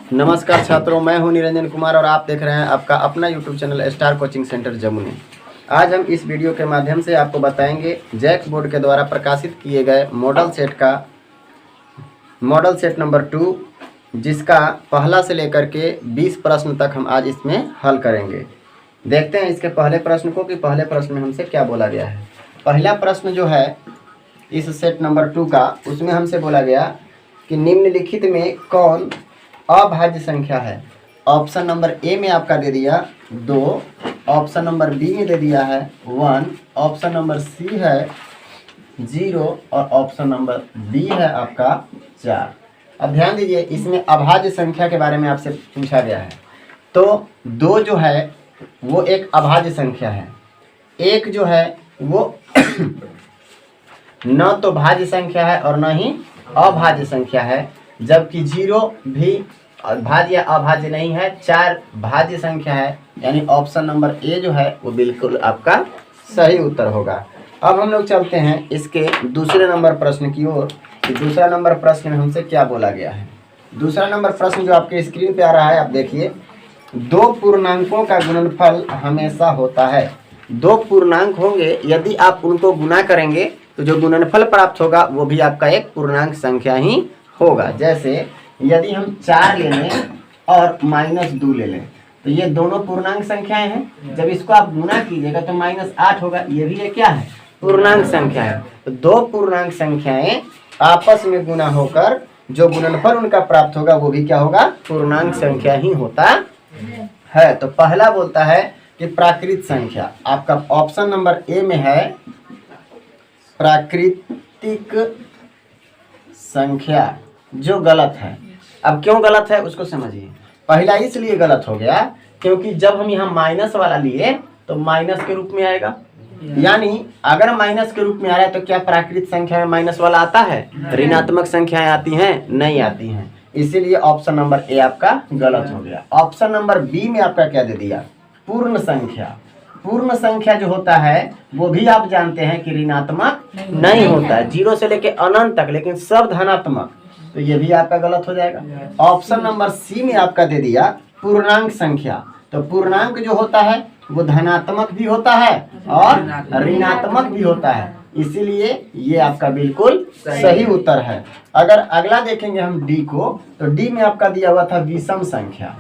नमस्कार छात्रों, मैं हूं निरंजन कुमार और आप देख रहे हैं आपका अपना YouTube channel star coaching centre Jamui. आज हम इस वीडियो के माध्यम से आपको बताएंगे जैक बोर्ड के द्वारा प्रकाशित किए गए मॉडल सेट नंबर 2, जिसका पहला से लेकर के 20 प्रश्न तक हम आज इसमें हल करेंगे। देखते हैं इसके पहले प्रश्न को कि पहले प्रश्न में हमसे क्या बोला गया है। पहला प्रश्न जो है इस सेट नंबर 2 का, उसमें हमसे बोला गया कि निम्नलिखित में कौन अभाज्य संख्या है। ऑप्शन नंबर ए में आपका दे दिया 2, ऑप्शन नंबर बी में दे दिया है 1, ऑप्शन नंबर सी है 0 और ऑप्शन नंबर डी है आपका 4। अब ध्यान दीजिए, इसमें अभाज्य संख्या के बारे में आपसे पूछा गया है। तो 2 जो है वो एक अभाज्य संख्या है, 1 जो है वो न तो भाज्य संख्या है और न ही अभाज्य संख्या है, जबकि 0 भी भाज्य या अभाज्य नहीं है, 4 भाज्य संख्या है। यानी ऑप्शन नंबर ए जो है वो बिल्कुल आपका सही उत्तर होगा। अब हम लोग चलते हैं इसके दूसरे नंबर प्रश्न की ओर कि दूसरा नंबर प्रश्न में हमसे क्या बोला गया है। दूसरा नंबर प्रश्न जो आपके स्क्रीन पे आ रहा है, आप देखिए, 2 पूर्णांकों का गुणनफल हमेशा होता है। 2 पूर्णांक होंगे, यदि आप उनको गुना करेंगे तो जो गुणनफल प्राप्त होगा वो भी आपका एक पूर्णांक संख्या ही होगा। जैसे यदि हम 4 ले लें और -2 ले लें, तो ये दोनों पूर्णांक संख्याएं हैं। जब इसको आप गुना कीजिएगा तो -8 होगा। ये भी ये क्या है, पूर्णांक संख्या है। तो 2 पूर्णांक संख्याएं आपस में गुना होकर जो गुणनफल उनका प्राप्त होगा वो भी क्या होगा, पूर्णांक संख्या ही होता है। तो पहला बोलता है कि प्राकृत संख्या, आपका ऑप्शन नंबर ए में है प्राकृतिक संख्या, जो गलत है। अब क्यों गलत है उसको समझिए। पहला इसलिए गलत हो गया क्योंकि जब हम यहाँ माइनस वाला लिए तो माइनस के रूप में आएगा। यानी अगर माइनस के रूप में आ रहा है तो क्या प्राकृत संख्या में माइनस वाला आता है? ऋणात्मक संख्याएं आती हैं? नहीं आती हैं। इसीलिए ऑप्शन नंबर ए आपका गलत हो गया। ऑप्शन नंबर बी में आपका क्या दे दिया, पूर्ण संख्या। पूर्ण संख्या जो होता है वो भी आप जानते हैं कि ऋणात्मक नहीं होता है, 0 से लेके अनंत तक, लेकिन सब धनात्मक। तो ये भी आपका गलत हो जाएगा। ऑप्शन नंबर सी में आपका दे दिया पूर्णांक संख्या। तो पूर्णांक जो होता है वो धनात्मक भी होता है और ऋणात्मक भी होता है, इसीलिए ये आपका बिल्कुल सही उत्तर है। अगर अगला देखेंगे हम डी को, तो डी में आपका दिया हुआ था विषम संख्या।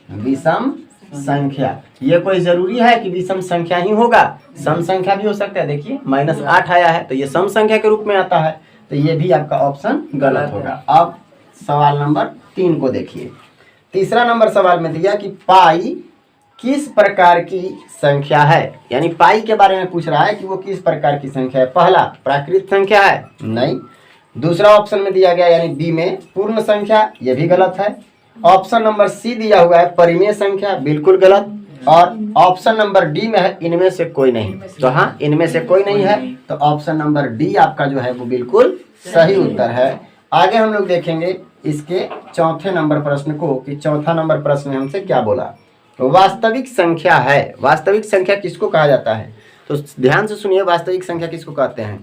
विषम संख्या, ये कोई जरूरी है कि विषम संख्या ही होगा? सम संख्या भी हो सकता है। देखिए -8 आया है तो ये सम संख्या के रूप में आता है, तो ये भी आपका ऑप्शन गलत होगा। अब सवाल नंबर 3 को देखिए। तीसरा नंबर सवाल में दिया कि पाई किस प्रकार की संख्या है। यानी पाई के बारे में पूछ रहा है कि वो किस प्रकार की संख्या है। पहला प्राकृत संख्या है? नहीं। दूसरा ऑप्शन में दिया गया यानी बी में पूर्ण संख्या, ये भी गलत है। ऑप्शन नंबर सी दिया हुआ है परिमेय संख्या, बिल्कुल गलत। और ऑप्शन नंबर डी में है इनमें से कोई नहीं। तो हाँ, इनमें से कोई नहीं है, तो ऑप्शन नंबर डी आपका जो है वो बिल्कुल सही उत्तर है। आगे हम लोग देखेंगे इसके चौथे नंबर प्रश्न को कि चौथा नंबर प्रश्न में हमसे क्या बोला। तो वास्तविक संख्या है। वास्तविक संख्या किसको कहा जाता है? तो ध्यान से सुनिए, वास्तविक संख्या किसको कहते हैं?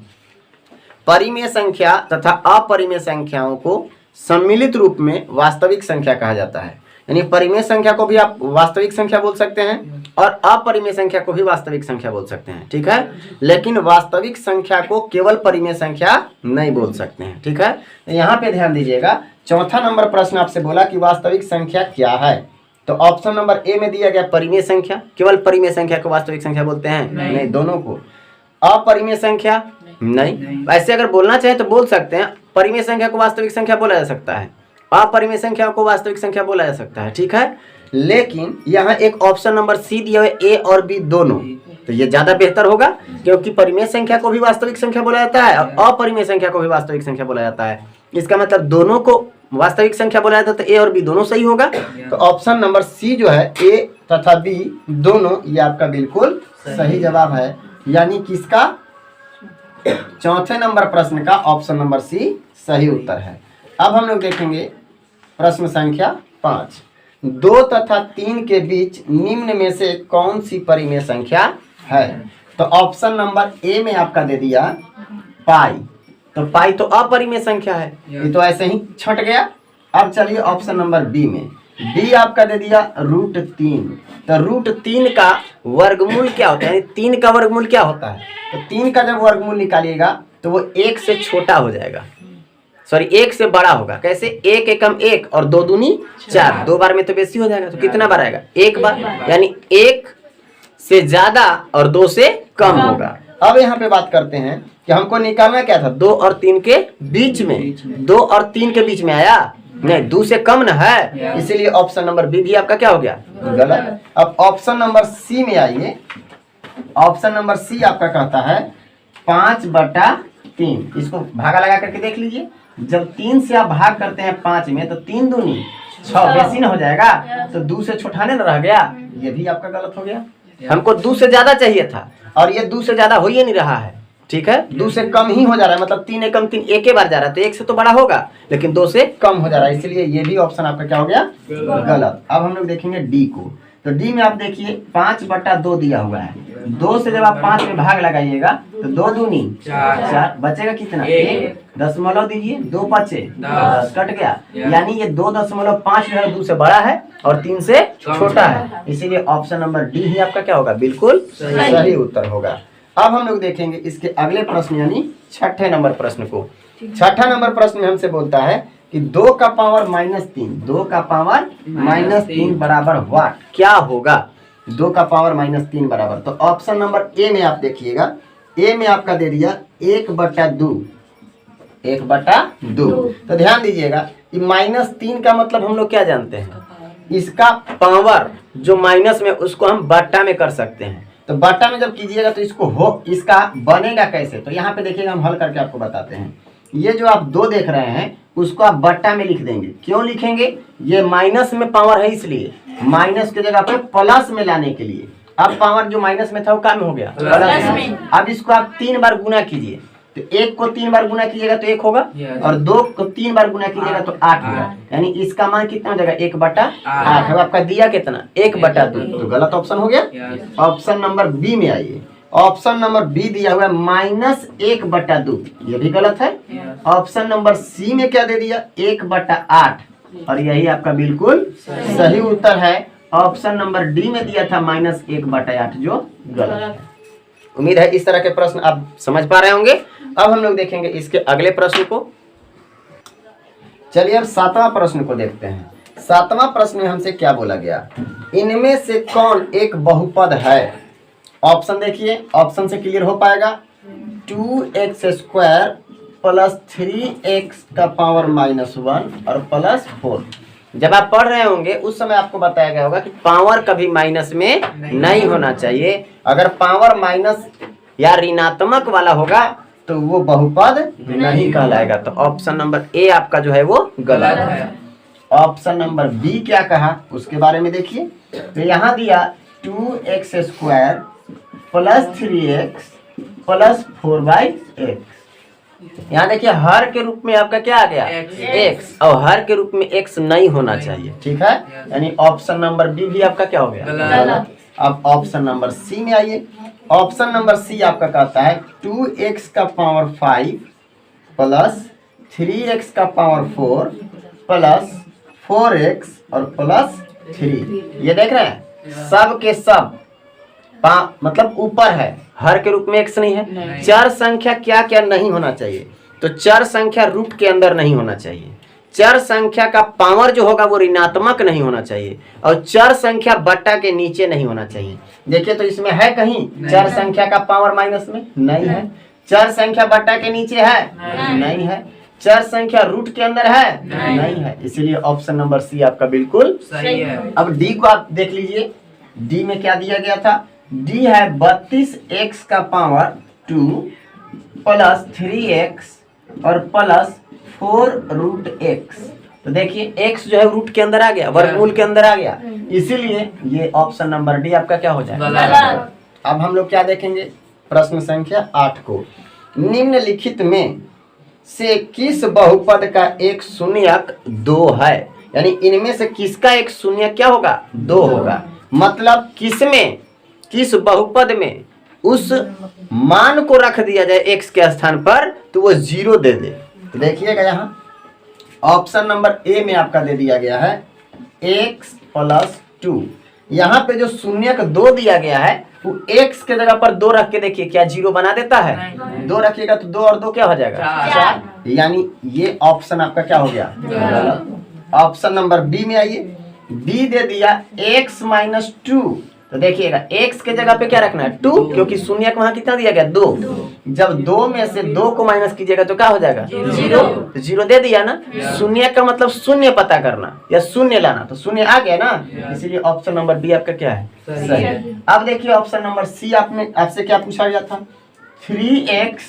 परिमेय संख्या तथा अपरिमेय संख्याओं को सम्मिलित रूप में वास्तविक संख्या कहा जाता है। यानी परिमेय संख्या को भी आप वास्तविक संख्या बोल सकते हैं और अपरिमेय संख्या को भी वास्तविक संख्या बोल सकते हैं, ठीक है। लेकिन वास्तविक संख्या को केवल परिमेय संख्या नहीं बोल सकते हैं, ठीक है। यहाँ पे ध्यान दीजिएगा, चौथा नंबर प्रश्न आपसे बोला कि वास्तविक संख्या क्या है। तो ऑप्शन नंबर ए में दिया गया परिमेय संख्या। केवल परिमेय संख्या को वास्तविक संख्या बोलते हैं? नहीं, दोनों को। अपरिमेय संख्या नहीं। ऐसे अगर बोलना चाहे तो बोल सकते हैं, परिमेय संख्या को वास्तविक संख्या बोला जा सकता है, अपरिमेय संख्या को वास्तविक संख्या बोला जा सकता है, ठीक है। लेकिन यहाँ एक ऑप्शन नंबर सी दिया हुआ है ए और बी दोनों, तो ये ज्यादा बेहतर होगा क्योंकि परिमेय संख्या को भी वास्तविक संख्या बोला जाता है और अपरिमेय संख्या को भी वास्तविक संख्या बोला जाता है। इसका मतलब दोनों को वास्तविक संख्या बोला जाता है, तो ए और बी दोनों सही होगा। तो ऑप्शन नंबर सी जो है ए तथा बी दोनों, ये आपका बिल्कुल सही जवाब है। यानी किसका, चौथे नंबर प्रश्न का ऑप्शन नंबर सी सही उत्तर है। अब हम लोग देखेंगे प्रश्न संख्या 5। 2 तथा 3 के बीच निम्न में से कौन सी परिमेय संख्या है। तो ऑप्शन नंबर ए में आपका दे दिया पाई। तो पाई तो अपरिमेय संख्या है, ये तो ऐसे ही छट गया। अब चलिए ऑप्शन नंबर बी में, बी आपका दे दिया √3। तो √3 का वर्गमूल क्या होता है, 3 का वर्गमूल क्या होता है? तो 3 का जब वर्गमूल निकालिएगा तो वो 1 से छोटा हो जाएगा, सॉरी 1 से बड़ा होगा। कैसे? 1 एकम 1 और 2 दूनी 4, 2 बार में तो बेसी हो जाएगा, तो कितना बार आएगा? 1 बार, यानी 1 से ज्यादा और 2 से कम होगा। अब यहाँ पे बात करते हैं कि हमको निकालना क्या था, 2 और 3 के बीच में, 2 और 3 के बीच में आया नहीं, 2 से कम ना है, इसीलिए ऑप्शन नंबर बी भी आपका क्या हो गया? गलत। अब ऑप्शन नंबर सी में आइए। ऑप्शन नंबर सी आपका कहता है 5/3। इसको भागा लगा करके देख लीजिए, जब 3 से आप भाग करते हैं 5 में तो 3 दूनी 6 बेसी ना हो जाएगा, तो 2 से छोटाने ना रह गया, ये भी आपका गलत हो गया। हमको 2 से ज्यादा चाहिए था और ये 2 से ज्यादा हो ही नहीं रहा है, ठीक है, 2 से कम ही हो जा रहा है, मतलब 3 एकम 3 एक ही बार जा रहा है, तो 1 से तो बड़ा होगा लेकिन 2 से कम हो जा रहा है, इसलिए ये भी ऑप्शन आपका क्या हो गया? गलत। अब हम लोग देखेंगे डी को। तो डी में आप देखिए 5/2 दिया हुआ है, 2 से जब आप 5 में भाग लगाइएगा तो 2 दूनी 4, बचेगा कितना? 1 दशमलव दीजिए, 2 5 10 कट गया, यानी ये 2.5 जो है 2 से बड़ा है और 3 से छोटा है, इसीलिए ऑप्शन नंबर डी ही आपका क्या होगा? बिल्कुल सही उत्तर होगा। अब हम लोग देखेंगे इसके अगले प्रश्न यानी 6ठे नंबर प्रश्न को। 6ठा नंबर प्रश्न में हमसे बोलता है कि 2 का पावर -3, 2 का पावर -3 बराबर व्हाट? क्या होगा 2 का पावर -3 बराबर? तो ऑप्शन नंबर ए में आप देखिएगा, ए में आपका दे दिया 1/2, 1/2। तो ध्यान दीजिएगा कि -3 का मतलब हम लोग क्या जानते हैं, इसका पावर जो माइनस में उसको हम बट्टा में कर सकते हैं। तो बट्टा में जब कीजिएगा तो इसका बनेगा कैसे? तो यहाँ पे देखिएगा, हम हल करके आपको बताते हैं। ये जो आप 2 देख रहे हैं उसको आप बट्टा में लिख देंगे। क्यों लिखेंगे? ये माइनस में पावर है, इसलिए माइनस की जगह पे प्लस में लाने के लिए। अब पावर जो माइनस में था वो क्या में हो गया? प्लस में। अब इसको आप 3 बार गुना कीजिए, तो 1 को 3 बार गुना कीजिएगा तो 1 होगा, और 2 को 3 बार गुना कीजिएगा तो 8 होगा, यानी इसका मान कितना हो जाएगा? 1/8 है। आपका दिया कितना? 1/2, तो गलत ऑप्शन हो गया। ऑप्शन नंबर बी में आइए। ऑप्शन नंबर बी दिया हुआ है -1/2, ये भी गलत है। ऑप्शन नंबर सी में क्या दे दिया? 1/8, और यही आपका बिल्कुल सही उत्तर है। ऑप्शन नंबर डी में दिया था -1/8, जो गलत है। उम्मीद है इस तरह के प्रश्न आप समझ पा रहे होंगे। अब हम लोग देखेंगे इसके अगले प्रश्न को। चलिए अब 7वां प्रश्न को देखते हैं। 7वां प्रश्न में हमसे क्या बोला गया, इनमें से कौन एक बहुपद है? ऑप्शन देखिए, ऑप्शन से क्लियर हो पाएगा। 2x² + 3x का पावर -1 और +4। जब आप पढ़ रहे होंगे उस समय आपको बताया गया होगा कि पावर कभी माइनस में नहीं होना चाहिए। अगर पावर माइनस या ऋणात्मक वाला होगा तो वो बहुपद नहीं कहलाएगा। तो ऑप्शन नंबर ए आपका जो है वो गलत है। ऑप्शन नंबर बी क्या कहा उसके बारे में देखिए। तो यहाँ दिया 2x² + 3x + 4/x। यहाँ देखिए हर के रूप में आपका क्या आ गया? x, और हर के रूप में x नहीं होना चाहिए, ठीक है, यानी ऑप्शन नंबर बी भी आपका क्या हो गया? गलत। अब ऑप्शन नंबर सी में आइए। ऑप्शन नंबर सी आपका कहता है 2x का पावर 5 + 3x का पावर 4 + 4x और +3। ये देख रहे हैं सब के सब मतलब ऊपर है, हर के रूप में x नहीं है। चर संख्या क्या क्या नहीं होना चाहिए? तो चर संख्या रूट के अंदर नहीं होना चाहिए, चर संख्या का पावर जो होगा वो ऋणात्मक नहीं होना चाहिए, और चर संख्या बट्टा के नीचे नहीं होना चाहिए। देखिए तो इसमें है कहीं चर संख्या का पावर माइनस में? नहीं है। चर संख्या बट्टा के नीचे है? नहीं है। चर संख्या रूट के अंदर है? नहीं है। इसलिए ऑप्शन नंबर सी आपका बिल्कुल सही है। अब डी को आप देख लीजिए। डी में क्या दिया गया था? डी है 32x का पावर 2 + 3x और +4√x। तो देखिए x जो है रूट के अंदर आ गया, वर्गमूल के अंदर आ गया, इसीलिए ये ऑप्शन नंबर डी आपका क्या हो जाएगा? अब हम लोग क्या देखेंगे? प्रश्न संख्या 8 को। निम्नलिखित में से किस बहुपद का एक शून्यक 2 है? यानी इनमें से किसका एक शून्य क्या होगा? 2 होगा। मतलब किसमें, किस बहुपद में उस मान को रख दिया जाए x के स्थान पर तो वो 0 दे दे। देखिएगा यहाँ ऑप्शन नंबर ए में आपका दे दिया गया है x + 2। यहाँ पे जो शून्य का 2 दिया गया है वो x के जगह पर 2 रख के देखिए क्या 0 बना देता है? 2 रखिएगा तो 2 और 2 क्या हो जाएगा? 4। यानी ये ऑप्शन आपका क्या हो गया? गलत। ऑप्शन नंबर बी में आइए, बी दे दिया x - 2। तो देखिएगा x के जगह पे क्या रखना है? 2, क्योंकि शून्य का वहां कितना दिया गया? 2। जब 2 में से 2 को माइनस कीजिएगा तो क्या हो जाएगा? 0। 0 दे दिया ना। शून्य का मतलब शून्य पता करना या शून्य लाना, तो शून्य आ गया ना, इसीलिए ऑप्शन नंबर बी आपका क्या है? सही है। अब देखिए ऑप्शन नंबर सी आपसे क्या पूछा गया था? 3x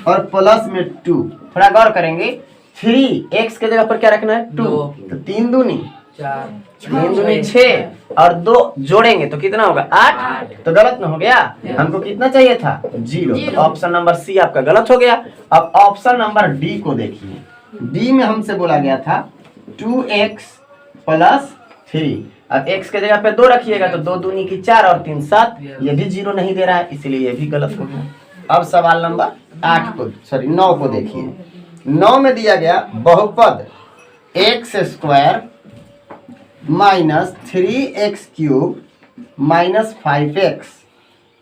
और प्लस में 2। थोड़ा गौर करेंगे, 3x के जगह पर क्या रखना है? 2। तो 3 दूनी 4, 3 दूनी 6 और 2 जोड़ेंगे तो कितना होगा? 8। तो गलत ना हो गया? हमको कितना चाहिए था? 0। तो ऑप्शन नंबर सी आपका गलत हो गया। अब ऑप्शन नंबर डी को देखिए, डी में हमसे बोला गया था 2x + 3। अब x के जगह पे 2 रखिएगा तो 2 दूनी की 4 और 3 7। ये भी 0 नहीं दे रहा है, इसलिए ये भी गलत हो गया। अब सवाल नंबर 9 को देखिए। 9 में दिया गया बहुपद x² - 3x³ - 5x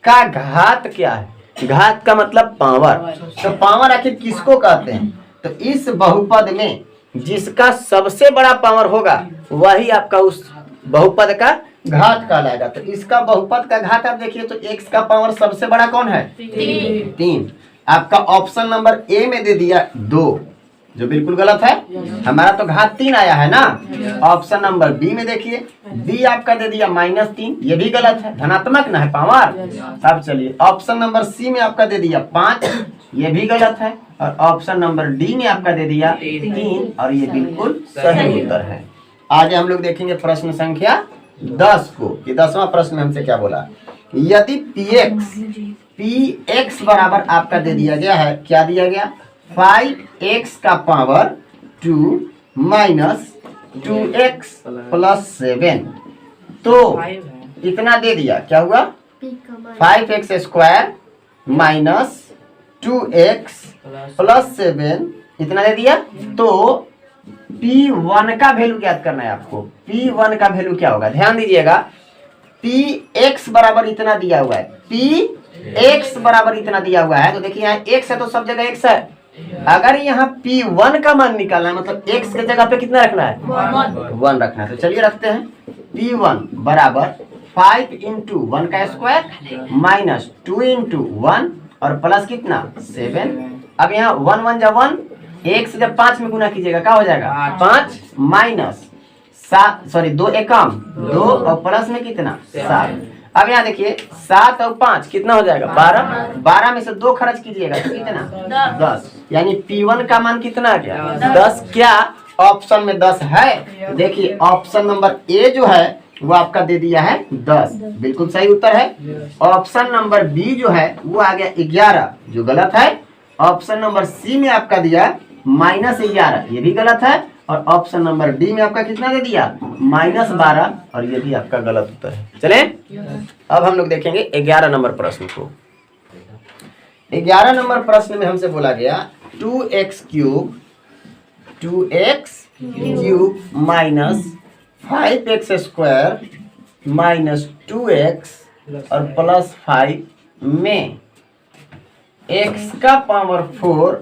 का घात क्या है? घात का मतलब पावर। तो पावर आखिर किसको कहते हैं? तो इस बहुपद में जिसका सबसे बड़ा पावर होगा वही आपका उस बहुपद का घात कहलाएगा। तो इसका बहुपद का घात आप देखिए तो x का पावर सबसे बड़ा कौन है? 3। आपका ऑप्शन नंबर ए में दे दिया 2, जो बिल्कुल गलत है। हमारा तो घात 3 आया है ना। ऑप्शन नंबर बी में देखिए, बी आपका दे दिया -3, ये भी गलत है, धनात्मक ना है पावर। अब चलिए ऑप्शन नंबर सी में आपका दे दिया 5, ये भी गलत है। और ऑप्शन नंबर डी में आपका दे दिया 3 और ये बिल्कुल सही उत्तर है। आगे हम लोग देखेंगे प्रश्न संख्या 10 को, कि 10वां प्रश्न में हमसे क्या बोला? यदि px बराबर आपका दे दिया गया है, क्या दिया गया? 5x का पावर 2 - 2x + 7। तो इतना दे दिया, क्या हुआ? 5x² - 2x + 7 इतना दे दिया। तो P1 का वैल्यू ज्ञात करना है आपको। P1 का वैल्यू क्या होगा? ध्यान दीजिएगा, Px बराबर इतना दिया हुआ है, Px बराबर इतना दिया हुआ है। तो देखिए यहाँ x है तो सब जगह x है। अगर यहाँ P1 का मान निकालना है मतलब x के जगह पे कितना रखना है? 1 रखना है। तो चलिए रखते हैं, P1 बराबर 5 × 1 का स्क्वायर - 2 × 1 और प्लस कितना? 7। अब यहाँ 1 1 जा 1, 1 से जब 5 में गुना कीजिएगा क्या हो जाएगा? 5 - 2 एकम 2 और प्लस में कितना? 7। अब यहाँ देखिए 7 और 5 कितना हो जाएगा? 12। 12 में से 2 खर्च कीजिएगा तो कितना? 10। यानी P1 का मान कितना आ गया? 10। क्या ऑप्शन में 10 है? देखिए ऑप्शन नंबर ए जो है वो आपका दे दिया है 10, बिल्कुल सही उत्तर है। ऑप्शन नंबर बी जो है वो आ गया 11, जो गलत है। ऑप्शन नंबर सी में आपका दिया -11, ये भी गलत है। और ऑप्शन नंबर डी में आपका कितना दे दिया? -12 और ये भी आपका गलत उत्तर है। चले अब हम लोग देखेंगे 11 नंबर प्रश्न को। 11 नंबर प्रश्न में हमसे बोला गया 2x³ - 5x² - 2x और +5 में x का पावर 4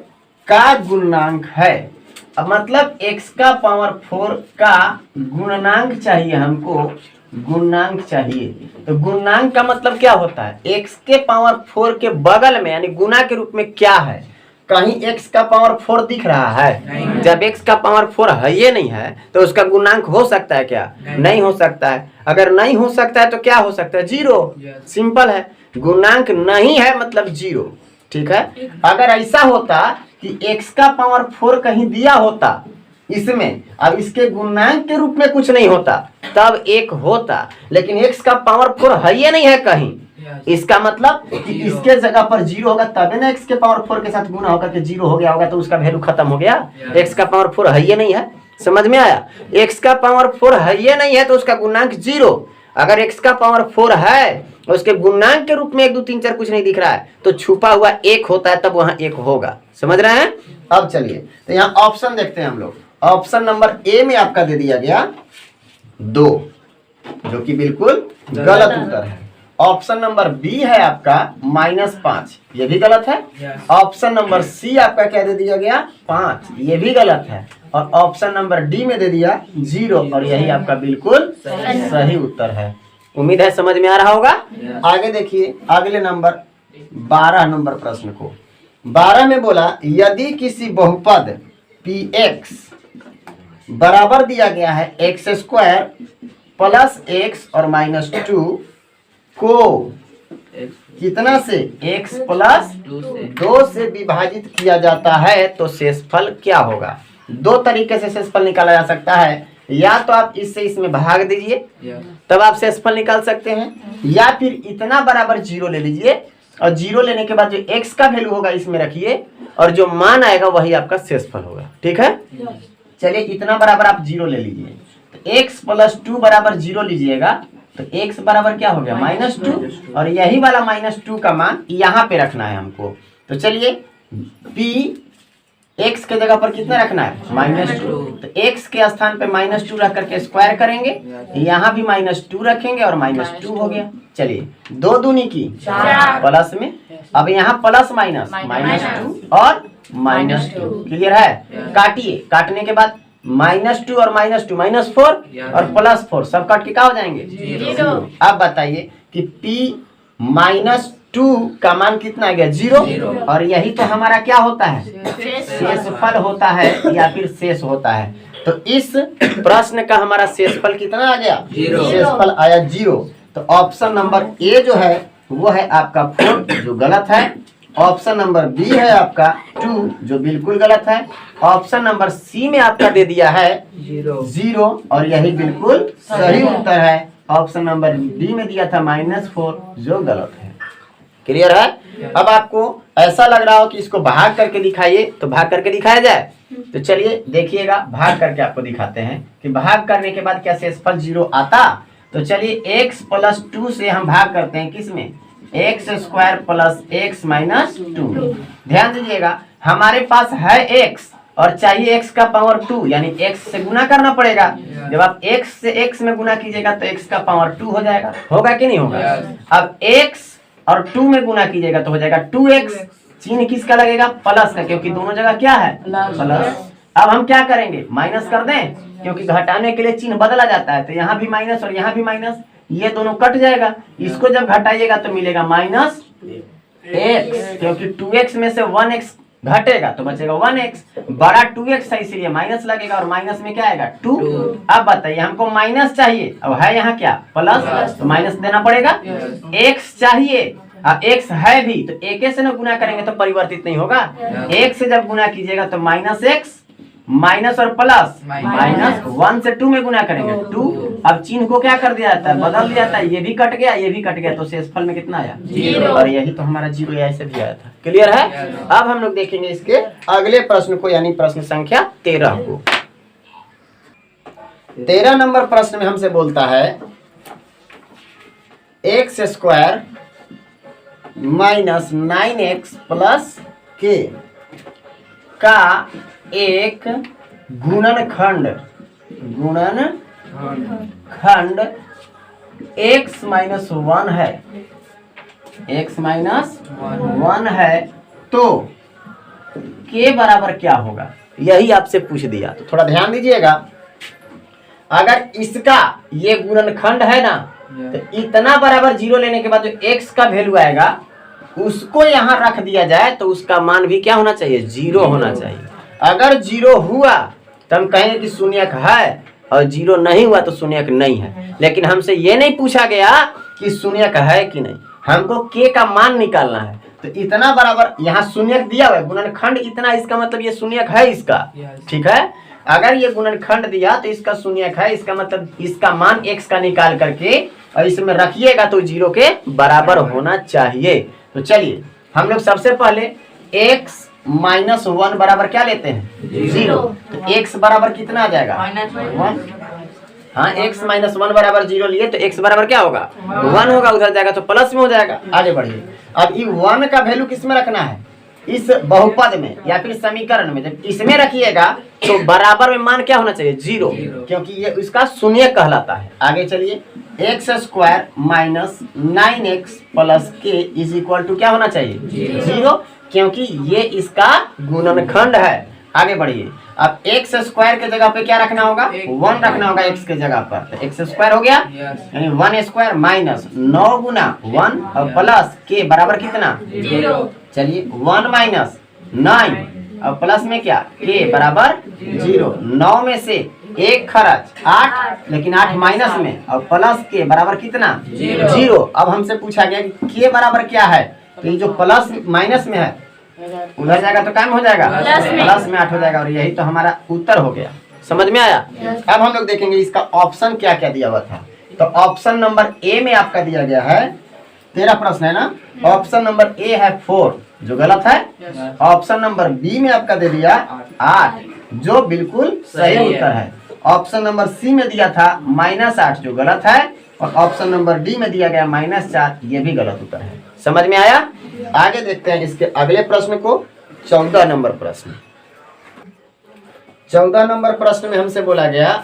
का गुणनांक है। अब मतलब x का पावर 4 का गुणनांक चाहिए हमको, गुणनांक चाहिए। तो गुणनांक का मतलब क्या होता है? x के पावर 4 के बगल में यानी गुना के रूप में क्या है? कहीं x का पावर 4 दिख रहा है? जब x का पावर 4 है ये नहीं है तो उसका गुणनांक हो सकता है क्या? नहीं हो सकता है। अगर नहीं हो सकता है तो क्या हो सकता है? 0। सिंपल है, गुणनांक नहीं है मतलब 0। ठीक है। अगर ऐसा होता कि x का पावर 4 कहीं दिया होता इसमें, अब इसके गुणनांक के रूप में कुछ नहीं होता तब 1 होता, लेकिन x का पावर 4 है ये नहीं है कहीं, इसका मतलब कि इसके जगह पर 0 होगा तभी ना x के पावर 4 के साथ गुना होगा कि 0 हो गया होगा तो उसका वैल्यू खत्म हो गया। x का पावर 4 है ये नहीं है, समझ में आया? x का पावर 4 है ये नहीं है तो उसका गुणनांक 0। अगर x का पावर 4 है और उसके गुणनांक के रूप में 1 2 3 4 कुछ नहीं दिख रहा है तो छुपा हुआ 1 होता है, तब वहां 1 होगा। समझ रहे हैं? अब चलिए तो यहाँ ऑप्शन देखते हैं हम लोग। ऑप्शन नंबर ए में आपका दे दिया गया 2, जो कि बिल्कुल गलत उत्तर है। ऑप्शन नंबर बी है आपका -5, ये भी गलत है। ऑप्शन नंबर सी आपका क्या दे दिया गया 5, ये भी गलत है। और ऑप्शन नंबर डी में दे दिया 0, और यही आपका बिल्कुल सही उत्तर है। उम्मीद है समझ में आ रहा होगा। आगे देखिए अगले नंबर 12 नंबर प्रश्न को। 12 में बोला यदि किसी बहुपद px बराबर दिया गया है x² प्लस x और -2 को कितना से x प्लस 2 से विभाजित किया जाता है तो शेषफल क्या होगा। 2 तरीके से शेषफल निकाला जा सकता है, या तो आप इससे इसमें भाग दीजिए तब आप शेषफल निकाल सकते हैं, या फिर इतना बराबर 0 ले लीजिए और 0 लेने के बाद जो x का वैल्यू होगा इसमें रखिए और जो मान आएगा वही आपका शेषफल होगा। ठीक है, चलिए इतना बराबर आप 0 ले लीजिए तो x प्लस 2 बराबर 0 लीजिएगा तो x बराबर क्या हो गया -2, और यही वाला -2 का मान यहाँ पे रखना है हमको। तो चलिए p x के जगह पर कितना रखना है -2, तो x के स्थान पे -2 रख करके स्क्वायर करेंगे, यहाँ भी -2 रखेंगे और -2 हो गया। चलिए 2 दूनी की 4 प्लस में, अब यहाँ प्लस माइनस -2 और -2 क्लियर है। काटिए, काटने के बाद -2 और -2 -4 और +4 सब काट के क्या हो जाएंगे 0। अब बताइए कि p -2 का मान कितना आ गया 0, और यही तो हमारा क्या होता है शेषफल होता है या फिर शेष होता है। तो इस प्रश्न का हमारा शेषफल कितना आ गया 0, शेषफल आया 0। तो ऑप्शन नंबर ए जो है वो है आपका 4 जो गलत है। ऑप्शन नंबर बी है आपका 2 जो बिल्कुल गलत है। ऑप्शन नंबर सी में आपका दे दिया है 0 और यही बिल्कुल सही उत्तर है। ऑप्शन नंबर डी में दिया था -4 जो गलत है। क्लियर है। अब आपको ऐसा लग रहा हो कि इसको भाग करके दिखाइए, तो भाग करके दिखाया जाए। तो चलिए देखिएगा, भाग करके आपको दिखाते हैं कि भाग करने के बाद क्या शेषफल 0 आता। तो चलिए x प्लस 2 से हम भाग करते हैं किसमें x² प्लस x -2। ध्यान दीजिएगा हमारे पास है x और चाहिए x का पावर 2, यानी x से गुना करना पड़ेगा। जब आप x से x में गुना कीजिएगा तो x का पावर 2 हो जाएगा, होगा कि नहीं होगा। अब x और 2 में गुना कीजिएगा तो हो जाएगा 2x। चिन्ह किसका लगेगा प्लस का, क्योंकि दोनों जगह क्या है प्लस। अब हम क्या करेंगे माइनस कर दें, क्योंकि घटाने के लिए चिन्ह बदला जाता है। तो यहाँ भी माइनस और यहाँ भी माइनस, ये दोनों कट जाएगा। इसको जब घटाइएगा तो मिलेगा -x, क्योंकि 2x में से 1x घटेगा तो बचेगा 1x। बड़ा 2x है इसीलिए माइनस लगेगा, और माइनस में क्या आएगा 2। अब बताइए हमको माइनस चाहिए, अब है यहाँ क्या प्लस, तो माइनस देना पड़ेगा। x चाहिए, अब x है भी तो एक से ना गुना करेंगे तो परिवर्तित नहीं होगा। एक से जब गुना कीजिएगा तो -x माइनस और प्लस -1 से 2 में गुना करेंगे 2। अब चिन्ह को क्या कर दिया जाता है बदल दिया जाता है, ये भी कट गया ये भी कट गया, तो शेषफल में कितना आया 0, और यही तो हमारा 0 ऐसे भी आया था। क्लियर है। अब हम लोग देखेंगे इसके अगले प्रश्न को, यानी प्रश्न संख्या 13 को। 13 नंबर प्रश्न में हमसे बोलता है x² -9x प्लस k का एक गुणनखंड x -1 है, x -1 है, तो k बराबर क्या होगा, यही आपसे पूछ दिया। तो थोड़ा ध्यान दीजिएगा, अगर इसका ये गुणनखंड है ना, तो इतना बराबर 0 लेने के बाद जो x का वैल्यू आएगा उसको यहाँ रख दिया जाए तो उसका मान भी क्या होना चाहिए 0 होना चाहिए। अगर 0 हुआ तो हम कहेंगे कि शून्यक है, और 0 नहीं हुआ तो शून्यक नहीं है। लेकिन हमसे ये नहीं पूछा गया कि शून्यक है कि नहीं, हमको k का मान निकालना है। तो इतना बराबर यहाँ शून्यक दिया हुआ है, गुणनखंड इतना, इसका मतलब ये शून्यक है इसका। ठीक है, अगर ये गुणनखंड दिया तो इसका शून्यक है, इसका मतलब इसका मान x का निकाल करके और इसमें रखिएगा तो 0 के बराबर होना चाहिए। तो चलिए हम लोग सबसे पहले x -1 बराबर क्या लेते हैं 0, तो x बराबर कितना आ जाएगा 1। हाँ, x -1 बराबर 0 लिए तो x बराबर क्या होगा 1 होगा, उधर जाएगा तो प्लस में हो जाएगा। आगे बढ़िए, अब ये 1 का वैल्यू किस में रखना है इस बहुपद में या फिर समीकरण में जब इसमें रखिएगा तो बराबर में मान क्या होना चाहिए? 0, क्योंकि ये इसका शून्य कहलाता है। आगे चलिए, x square minus 9x plus के इज इक्वल टू क्या होना चाहिए? 0, क्योंकि ये इसका गुणनखंड है। आगे बढ़िए, अब एक्स स्क्वायर के जगह पे क्या रखना होगा? 1 रखना होगा एक्स के जगह पर। तो एक्स स्क्वायर हो गया यानी 1 स्क्वायर माइनस 9 गुना 1 और प्लस के बराबर कितना? 0। चलिए 1 माइनस 9 और प्लस में क्या? के बराबर 0। 9 में से 1 खर्च 8, लेकिन 8 माइनस में और प्लस के बराबर कितना? 0। अब हमसे पूछा गया कि के बराबर क्या है, तो ये जो प्लस माइनस में है उधर जाएगा तो काम हो जाएगा, प्लस में 8 हो जाएगा, और यही तो हमारा उत्तर हो गया। समझ में आया? अब हम लोग देखेंगे इसका ऑप्शन क्या क्या दिया हुआ था। तो ऑप्शन नंबर ए में आपका दिया गया है 13 प्रश्न है ना। ऑप्शन नंबर ए है 4 जो गलत है। ऑप्शन नंबर बी में आपका दे दिया 8 जो बिल्कुल सही उत्तर है। ऑप्शन नंबर सी में दिया था -8 जो गलत है, और ऑप्शन नंबर डी में दिया गया -4 ये भी गलत उत्तर है। समझ में आया? आगे देखते हैं इसके अगले प्रश्न को। 14 नंबर प्रश्न। 14 नंबर प्रश्न में हमसे बोला गया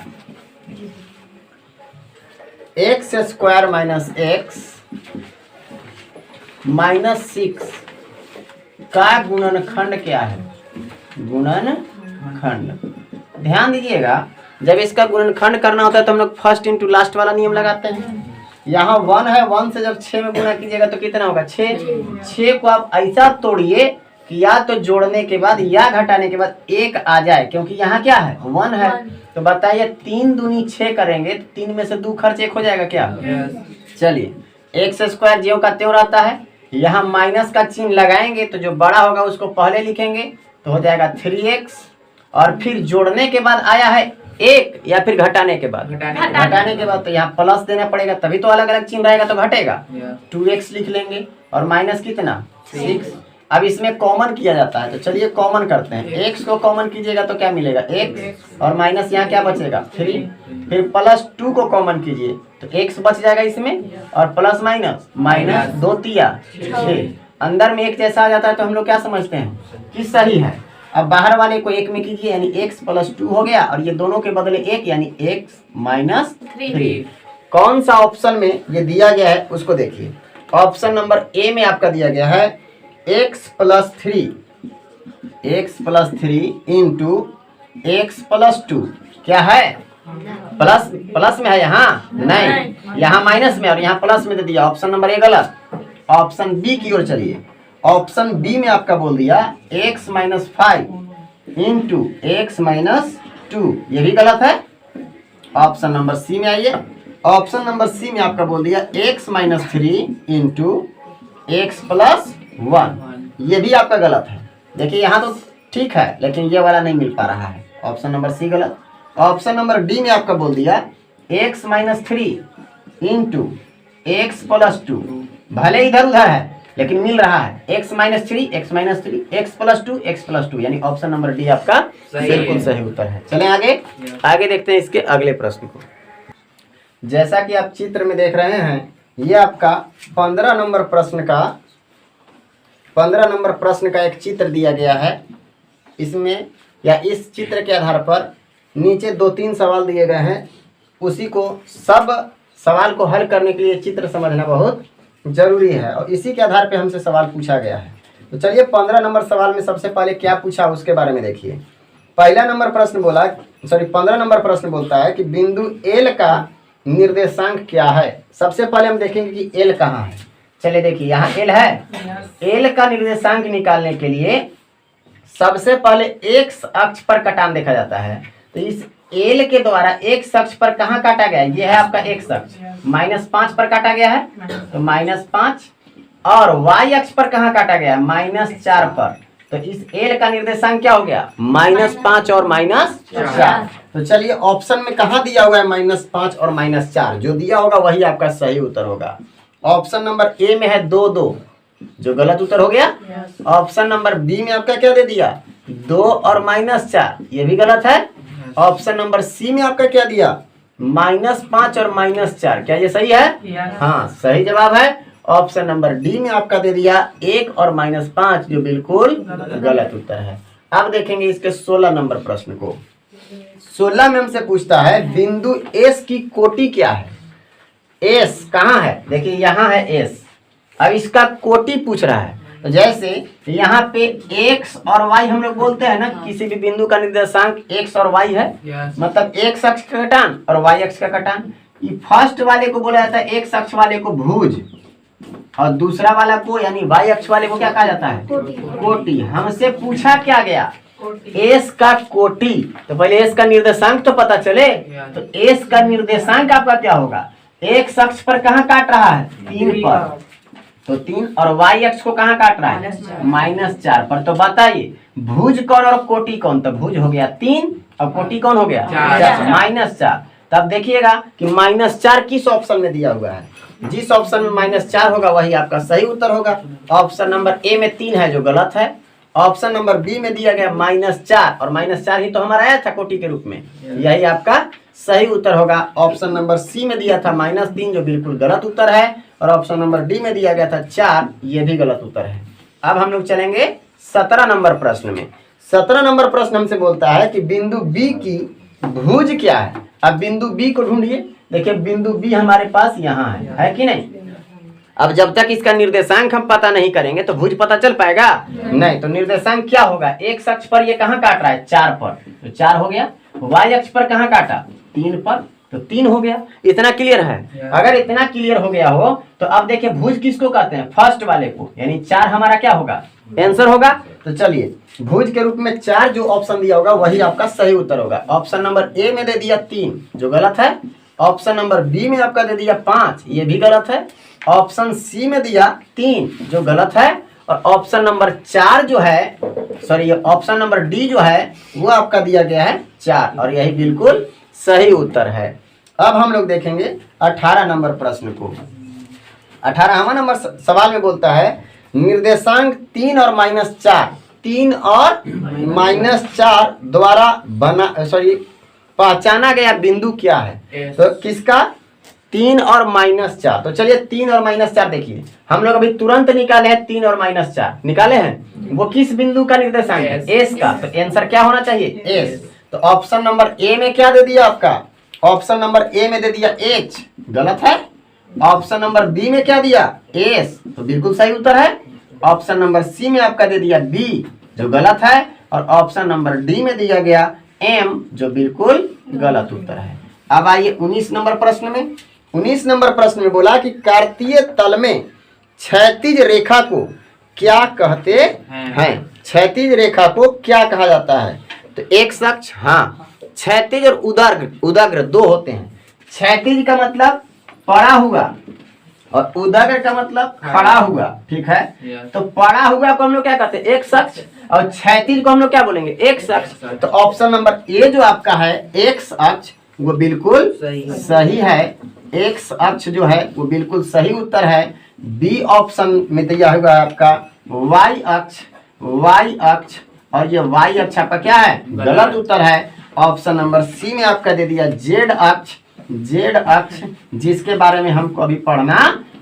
x square minus x minus 6 का गुणनखंड क्या है? गुणनखंड, ध्यान दीजिएगा, जब इसका गुणनखंड करना होता है तो हम लोग फर्स्ट इंटू लास्ट वाला नियम लगाते हैं। यहाँ 1 है, 1 से जब 6 में गुणा कीजिएगा तो कितना होगा? 6। 6 को आप ऐसा तोड़िए कि या तो जोड़ने के बाद या घटाने के बाद 1 आ जाए, क्योंकि यहाँ क्या है? 1 है। तो बताइए 3 दूनी 6 करेंगे तो 3 में से 2 खर्च 1 हो जाएगा क्या? चलिए, एक्स स्क्वायर ज्यों का त्यों रहता है। यहाँ माइनस का चिन्ह लगाएंगे तो जो बड़ा होगा उसको पहले लिखेंगे तो हो जाएगा 3x, और फिर जोड़ने के बाद आया है 1 या फिर घटाने के बाद? घटाने के बाद तो यहाँ प्लस देना पड़ेगा, तभी तो अलग अलग चिन्ह रहेगा तो घटेगा। 2x लिख लेंगे और माइनस कितना? 6। अब इसमें कॉमन किया जाता है तो चलिए कॉमन करते हैं। x को कॉमन कीजिएगा तो क्या मिलेगा? x, और माइनस यहाँ क्या बचेगा? 3। फिर प्लस 2 को कॉमन कीजिए तो x बच जाएगा इसमें, और प्लस माइनस 2 तिया 6। अंदर में एक जैसा आ जाता है तो हम लोग क्या समझते हैं कि सही है। अब बाहर वाले को 1 में कीजिए यानी x प्लस 2 हो गया, और ये दोनों के बदले 1 यानी x माइनस 3। कौन सा ऑप्शन में ये दिया गया है उसको देखिए। ऑप्शन नंबर ए में आपका दिया गया है x plus 3 into x plus 2 क्या है? प्लस में है, यहाँ नहीं, यहाँ माइनस में और यहाँ प्लस में दे दिया। ऑप्शन नंबर ए गलत। ऑप्शन बी की ओर चलिए। ऑप्शन बी में आपका बोल दिया x minus 5 into x minus 2 ये भी गलत है। ऑप्शन नंबर सी में आइए। ऑप्शन नंबर सी में आपका बोल दिया x minus 3 into x plus 1 ये भी आपका गलत है। देखिए यहाँ तो ठीक है लेकिन ये वाला नहीं मिल पा रहा है, ऑप्शन नंबर सी गलत। ऑप्शन नंबर डी में आपका बोल दिया x minus 3 into x plus 2 भले इधर उधर है लेकिन मिल रहा है x माइनस 3 एक्स प्लस 2 यानी ऑप्शन नंबर डी आपका बिल्कुल सही उत्तर है। चलें आगे देखते हैं इसके अगले प्रश्न को। जैसा कि आप चित्र में देख रहे हैं ये आपका 15 नंबर प्रश्न का एक चित्र दिया गया है। इसमें या इस चित्र के आधार पर नीचे 2-3 सवाल दिए गए हैं, उसी को सब सवाल को हल करने के लिए चित्र समझना बहुत जरूरी है, और इसी के आधार पे हमसे सवाल पूछा गया है। तो चलिए 15 नंबर सवाल में सबसे पहले क्या पूछा उसके बारे में देखिए। 15 नंबर प्रश्न बोलता है कि बिंदु एल का निर्देशांक क्या है। सबसे पहले हम देखेंगे कि एल कहाँ है। चलिए देखिए यहाँ एल है। एल का निर्देशांक निकालने के लिए सबसे पहले एक्स अक्ष पर कटान देखा जाता है। तो इस एल के द्वारा एक्स अक्ष पर कहाँ काटा गया है? ये है आपका एक्स अक्ष, -5 पर काटा गया है तो -5, और वाई अक्ष पर कहाँ काटा गया है? -4 पर। तो इस एल का निर्देशांक क्या हो गया? -5 और -4। तो चलिए ऑप्शन में कहाँ दिया हुआ है -5 और -4? जो दिया होगा वही आपका सही उत्तर होगा। ऑप्शन नंबर ए में है 2 जो गलत उत्तर हो गया। ऑप्शन नंबर बी में आपका क्या दे दिया? 2 और -4 ये भी गलत है। ऑप्शन नंबर सी में आपका क्या दिया? -5 और -4 क्या ये सही है? हाँ सही जवाब है। ऑप्शन नंबर डी में आपका दे दिया 1 और -5 जो बिल्कुल गलत उत्तर है। अब देखेंगे इसके 16 नंबर प्रश्न को। 16 में हमसे पूछता है बिंदु एस की कोटि क्या है। एस कहाँ है, देखिए यहाँ है एस। अब इसका कोटि पूछ रहा है, तो जैसे यहाँ पे एक्स और वाई हम लोग बोलते हैं ना, किसी भी बिंदु का निर्देशांक एक्स और वाई है, मतलब एक्स अक्ष का कटान और वाई अक्ष का कटान। ये फर्स्ट वाले को बोला जाता है एक्स अक्ष वाले को भुज, और दूसरा वाला को यानी वाई अक्ष वाले को क्या कहा जाता है, कोटि। हमसे पूछा क्या गया, एस का कोटि। तो पहले एस का निर्देशांक तो पता चले, तो एस का निर्देशांक आपका क्या होगा, एक्स अक्ष पर कहाँ काट रहा है, 3 पर, तो 3, और वाई अक्ष को कहाँ काट रहा है, -4 पर। तो बताइए भुज कौन और कोटि कौन, तो भुज हो गया 3 और कोटि कौन हो गया -4। तब देखिएगा कि -4 किस ऑप्शन में दिया हुआ है, जिस ऑप्शन में -4 होगा वही आपका सही उत्तर होगा। ऑप्शन नंबर ए में 3 है जो गलत है। ऑप्शन नंबर बी में दिया गया -4, और -4 ही तो हमारा आया था कोटि के रूप में, यही आपका सही उत्तर होगा। ऑप्शन नंबर सी में दिया था -3 जो बिल्कुल गलत उत्तर है, और ऑप्शन नंबर डी में दिया गया था 4, ये भी गलत उत्तर है। अब हम लोग चलेंगे 17 नंबर प्रश्न में। 17 नंबर प्रश्न हमसे बोलता है कि बिंदु बी की भुज क्या है। अब बिंदु बी को ढूंढिए। देखिए बिंदु बी हमारे पास यहाँ है कि नहीं। अब जब तक इसका निर्देशांक हम पता नहीं करेंगे तो भुज पता चल पाएगा नहीं। तो निर्देशांक क्या होगा, एक्स अक्ष पर ये कहाँ काट रहा है, 4 पर, तो 4 हो गया। वाई अक्ष पर कहाँ काटा, 3 पर, तो 3 हो गया। इतना क्लियर है। अगर इतना क्लियर हो गया हो तो अब देखिए भुज किसको कहते हैं, फर्स्ट वाले को, यानी 4 हमारा क्या होगा, आंसर होगा। तो चलिए भुज के रूप में 4 जो ऑप्शन दिया होगा वही आपका सही उत्तर होगा। ऑप्शन नंबर ए में दे दिया 3 जो गलत है। ऑप्शन नंबर बी में आपका दे दिया 5, ये भी गलत है। ऑप्शन सी में दिया 3 जो गलत है, और ऑप्शन नंबर 4 जो है, सॉरी ऑप्शन नंबर डी जो है वो आपका दिया गया है 4, और यही बिल्कुल सही उत्तर है। अब हम लोग देखेंगे 18 नंबर प्रश्न को। 18वां नंबर सवाल में बोलता है निर्देशांक 3 और -4, 3 और -4 द्वारा पहचाना गया बिंदु क्या है। तो किसका, 3 और -4। तो चलिए 3 और -4 देखिए, हम लोग अभी तुरंत निकाले हैं 3 और -4 निकाले हैं। वो किस बिंदु का निर्देशांक है, एस का। तो आंसर क्या होना चाहिए, एस। तो ऑप्शन नंबर ए में क्या दे दिया आपका, ऑप्शन नंबर ए में दे दिया एच, गलत है। ऑप्शन नंबर बी में क्या दिया, एस, तो बिल्कुल सही उत्तर है। ऑप्शन नंबर सी में आपका दे दिया बी जो गलत है, और ऑप्शन नंबर डी में दिया गया एम जो बिल्कुल गलत उत्तर है। अब आइए 19 नंबर प्रश्न में। 19 नंबर प्रश्न में बोला कि कार्तीय तल में क्षैतिज रेखा को क्या कहते हैं। क्षैतिज रेखा को क्या कहा जाता है। तो एक्स अक्ष, हाँ, क्षैतिज और उदाग्र 2 होते हैं। क्षैतिज का मतलब पड़ा हुआ और उदाग्र का मतलब खड़ा हुआ, ठीक है। तो पड़ा हुआ को हम लोग क्या कहते हैं, एक्स अक्ष, और क्षैतिज को हम लोग क्या बोलेंगे, एक्स अक्ष। तो ऑप्शन नंबर ए जो आपका है एक्स अक्ष वो बिल्कुल सही है। एक्स अक्ष जो है वो बिल्कुल सही उत्तर है। बी ऑप्शन में दिया हुआ है आपका वाई अक्ष, वाई अक्ष, और ये वाई अक्ष आपका क्या है, गलत उत्तर है। ऑप्शन नंबर सी में आपका दे दिया जेड अक्ष, जेड अक्ष, जिसके बारे में हमको अभी पढ़ना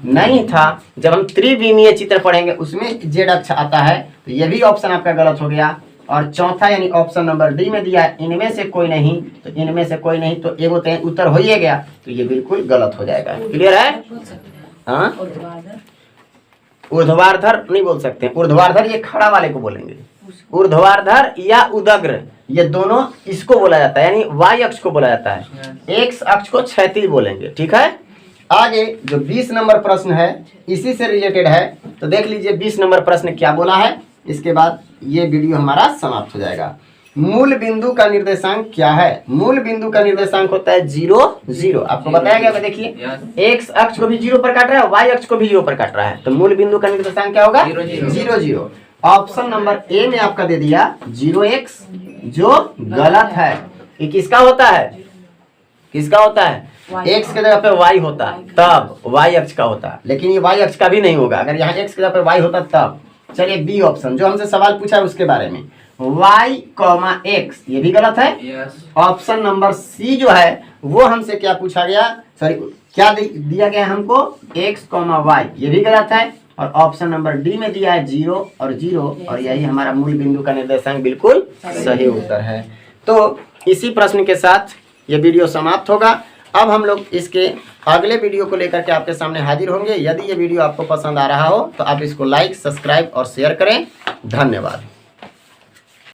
नहीं था। जब हम त्रिविमीय चित्र पढ़ेंगे उसमें जेड अक्ष आता है, तो ये भी ऑप्शन आपका गलत हो गया। और चौथा यानी ऑप्शन नंबर डी में दिया इनमें से कोई नहीं, तो इनमें से कोई नहीं, तो एगो उत्तर हो ही गया, तो ये बिल्कुल गलत हो जाएगा। क्लियर है। हाँ, ऊर्ध्वाधर नहीं बोल सकते, ऊर्ध्वाधर ये खड़ा वाले को बोलेंगे। ऊर्ध्वाधर या उदग्र ये दोनों इसको बोला जाता है, यानी वाई अक्ष को बोला जाता है। एक्स अक्ष को क्षैतिज बोलेंगे, ठीक है। आगे जो 20 नंबर प्रश्न है इसी से रिलेटेड है, तो देख लीजिए 20 नंबर प्रश्न क्या बोला है। इसके बाद ये वीडियो हमारा समाप्त हो जाएगा। मूल बिंदु का निर्देशांक क्या है। मूल बिंदु का निर्देशांक होता है 0 0। आपको बताया गया, देखिए एक्स अक्ष को भी 0 पर काट रहा है, वाई अक्ष को भी 0 पर काट रहा है, तो मूल बिंदु का निर्देशांक क्या होगा, 0 0। ऑप्शन नंबर ए में आपका दे दिया 0x जो गलत है। ये किसका होता है, किसका होता है, एक्स के जगह पे वाई होता तब वाई अक्ष का होता, लेकिन ये वाई अक्ष का भी नहीं होगा। अगर यहाँ एक्स के जगह पे वाई होता तब। चलिए बी ऑप्शन जो हमसे सवाल पूछा है उसके बारे में। y, x, ये भी गलत है। ऑप्शन नंबर सी जो है वो हमसे क्या पूछा गया, सॉरी क्या दिया गया हमको, x, y, ये भी गलत है। और ऑप्शन नंबर डी में दिया है 0 और 0, और यही हमारा मूल बिंदु का निर्देशांक बिल्कुल सही उत्तर है। तो इसी प्रश्न के साथ ये वीडियो समाप्त होगा। अब हम लोग इसके अगले वीडियो को लेकर के आपके सामने हाजिर होंगे। यदि ये वीडियो आपको पसंद आ रहा हो तो आप इसको लाइक, सब्सक्राइब और शेयर करें। धन्यवाद।